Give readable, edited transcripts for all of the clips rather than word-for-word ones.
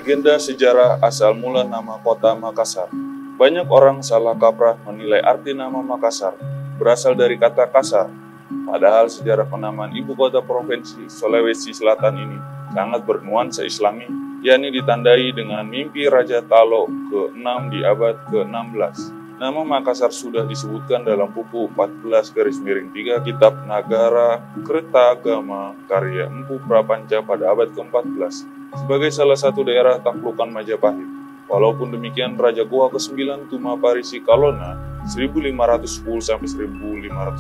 Legenda sejarah asal mula nama kota Makassar. Banyak orang salah kaprah menilai arti nama Makassar berasal dari kata kasar. Padahal sejarah penamaan ibu kota provinsi Sulawesi Selatan ini sangat bernuansa Islami, yakni ditandai dengan mimpi Raja Talo ke-6 di abad ke-16. Nama Makassar sudah disebutkan dalam buku 14-3 Kitab Nagara Kertagama karya Empu Prapanca pada abad ke-14 sebagai salah satu daerah taklukan Majapahit. Walaupun demikian, Raja Goa ke-9 Tumaparisi Kalona 1510-1546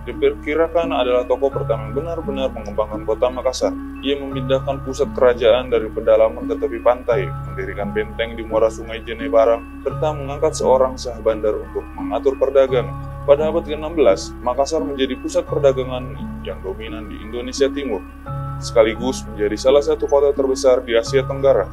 diperkirakan adalah tokoh pertama yang benar-benar mengembangkan kota Makassar. Ia memindahkan pusat kerajaan dari pedalaman ke tepi pantai, mendirikan benteng di muara sungai Jenebarang, serta mengangkat seorang sah bandar untuk mengatur perdagangan. Pada abad ke-16, Makassar menjadi pusat perdagangan yang dominan di Indonesia Timur, sekaligus menjadi salah satu kota terbesar di Asia Tenggara.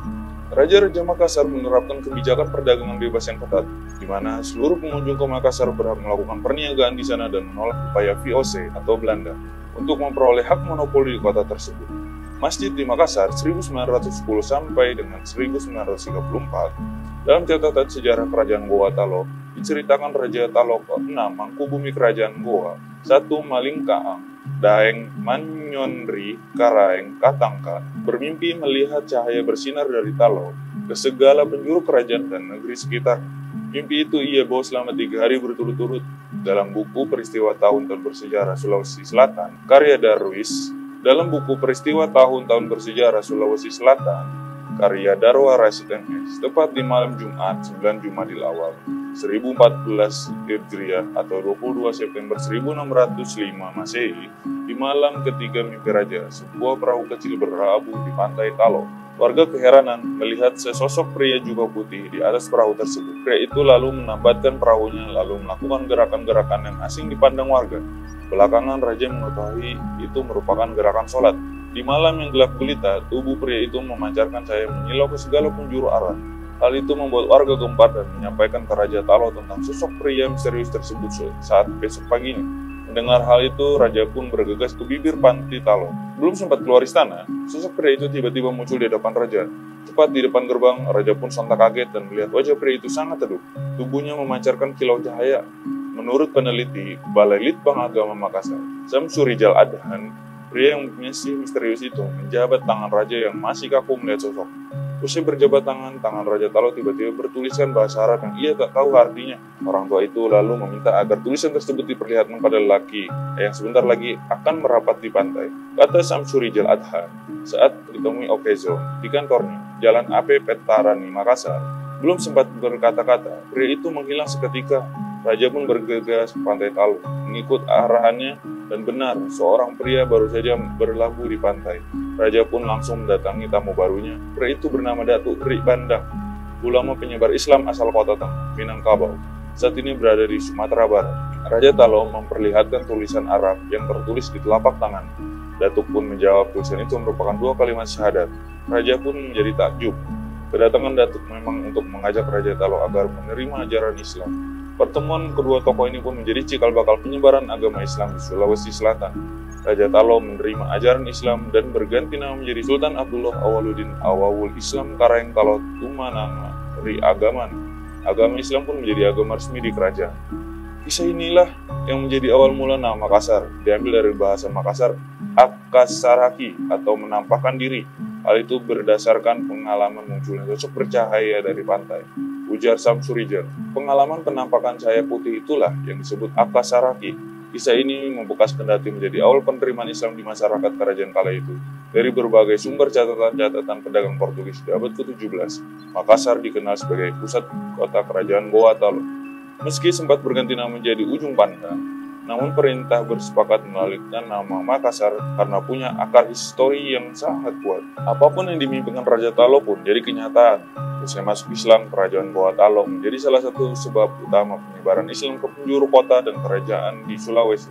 Raja-raja Makassar menerapkan kebijakan perdagangan bebas yang ketat, di mana seluruh pengunjung ke Makassar berhak melakukan perniagaan di sana dan menolak upaya VOC atau Belanda untuk memperoleh hak monopoli di kota tersebut. Masjid di Makassar 1910 sampai dengan 1934. Dalam catatan sejarah Kerajaan Goa Talo, diceritakan Raja Talo ke-6 Mangkubumi Kerajaan Goa, 1 Malingkaang, Daeng Manyonri Karaeng Katangka bermimpi melihat cahaya bersinar dari Talo ke segala penjuru kerajaan dan negeri sekitar. Mimpi itu ia bawa selama 3 hari berturut-turut. Dalam buku Peristiwa Tahun-Tahun Bersejarah Sulawesi Selatan, karya Darwis, dalam buku Peristiwa Tahun-Tahun Bersejarah Sulawesi Selatan, karya Darwa Rashid MS, tepat di malam Jumat 9 Jumadil Awal 1014 Hijriah atau 22 September 1605 Masehi, di malam ketiga mimpi raja, sebuah perahu kecil berlabuh di pantai Talo. Warga keheranan melihat sesosok pria jubah putih di atas perahu tersebut. Pria itu lalu menambatkan perahunya, lalu melakukan gerakan-gerakan yang asing dipandang warga. Belakangan raja mengetahui itu merupakan gerakan sholat. Di malam yang gelap gulita, tubuh pria itu memancarkan cahaya menyilau ke segala penjuru arah. Hal itu membuat warga gempar dan menyampaikan ke Raja Talo tentang sosok pria misterius tersebut saat besok paginya. Mendengar hal itu, raja pun bergegas ke bibir pantai Talo. Belum sempat keluar istana, sosok pria itu tiba-tiba muncul di depan raja. Tepat di depan gerbang, raja pun sontak kaget dan melihat wajah pria itu sangat teduh. Tubuhnya memancarkan kilau cahaya. Menurut peneliti Balai Litbang Agama Makassar, Samsurijal Adhan, pria yang masih misterius itu menjabat tangan raja yang masih kaku melihat sosok. Usai berjabat tangan Raja Talo tiba-tiba bertuliskan bahasa Arab yang ia tak tahu artinya. Orang tua itu lalu meminta agar tulisan tersebut diperlihatkan pada lelaki yang sebentar lagi akan merapat di pantai. Kata Samsurijal Adhan saat ditemui Okezo di kantornya, Jalan AP Petarani, Makassar. Belum sempat berkata-kata, pria itu menghilang seketika. Raja pun bergegas ke pantai Talo, mengikut arahannya, dan benar, seorang pria baru saja berlabuh di pantai. Raja pun langsung mendatangi tamu barunya. Pria itu bernama Datuk Ri Bandang, ulama penyebar Islam asal kota Tengah, Minangkabau. Saat ini berada di Sumatera Barat. Raja Talo memperlihatkan tulisan Arab yang tertulis di telapak tangan. Datuk pun menjawab tulisan itu merupakan 2 kalimat syahadat. Raja pun menjadi takjub. Kedatangan Datuk memang untuk mengajak Raja Talo agar menerima ajaran Islam. Pertemuan kedua tokoh ini pun menjadi cikal bakal penyebaran agama Islam di Sulawesi Selatan. Raja Talo menerima ajaran Islam dan berganti nama menjadi Sultan Abdullah Awaluddin Awawul Islam Karaeng Talo Tumananga Ri Agaman. Agama Islam pun menjadi agama resmi di kerajaan. Kisah inilah yang menjadi awal mula nama Makassar, diambil dari bahasa Makassar, akasaraki atau menampakkan diri. Hal itu berdasarkan pengalaman munculnya sosok bercahaya dari pantai. Ujar Samsurijal, pengalaman penampakan cahaya putih itulah yang disebut akasaraki. Kisah ini membekas kendati menjadi awal penerimaan Islam di masyarakat kerajaan kala itu. Dari berbagai sumber catatan pedagang Portugis di abad ke-17, Makassar dikenal sebagai pusat kota kerajaan Goa Talo. Meski sempat berganti nama menjadi Ujung Pandang, namun perintah bersepakat mengalihkan nama Makassar karena punya akar histori yang sangat kuat. Apapun yang dimimpikan Raja Talo pun jadi kenyataan. Usai masuk Islam, kerajaan Goa Talo menjadi salah satu sebab utama penyebaran Islam ke penjuru kota dan kerajaan di Sulawesi.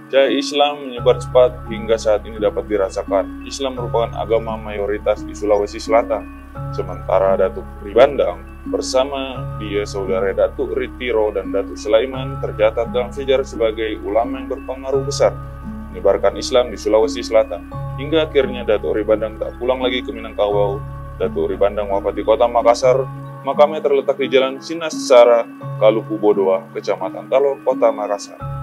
Cahaya Islam menyebar cepat hingga saat ini dapat dirasakan. Islam merupakan agama mayoritas di Sulawesi Selatan. Sementara Datuk Ri Bandang bersama dia saudara Datuk Ri Tiro dan Datuk Sulaiman tercatat dalam sejarah sebagai ulama yang berpengaruh besar menyebarkan Islam di Sulawesi Selatan. Hingga akhirnya Datuk Ri Bandang tak pulang lagi ke Minangkabau Datuk Ribandang wafat di Kota Makassar. Makamnya terletak di Jalan Sinasara, Kaluku Bodoa, Kecamatan Talo, Kota Makassar.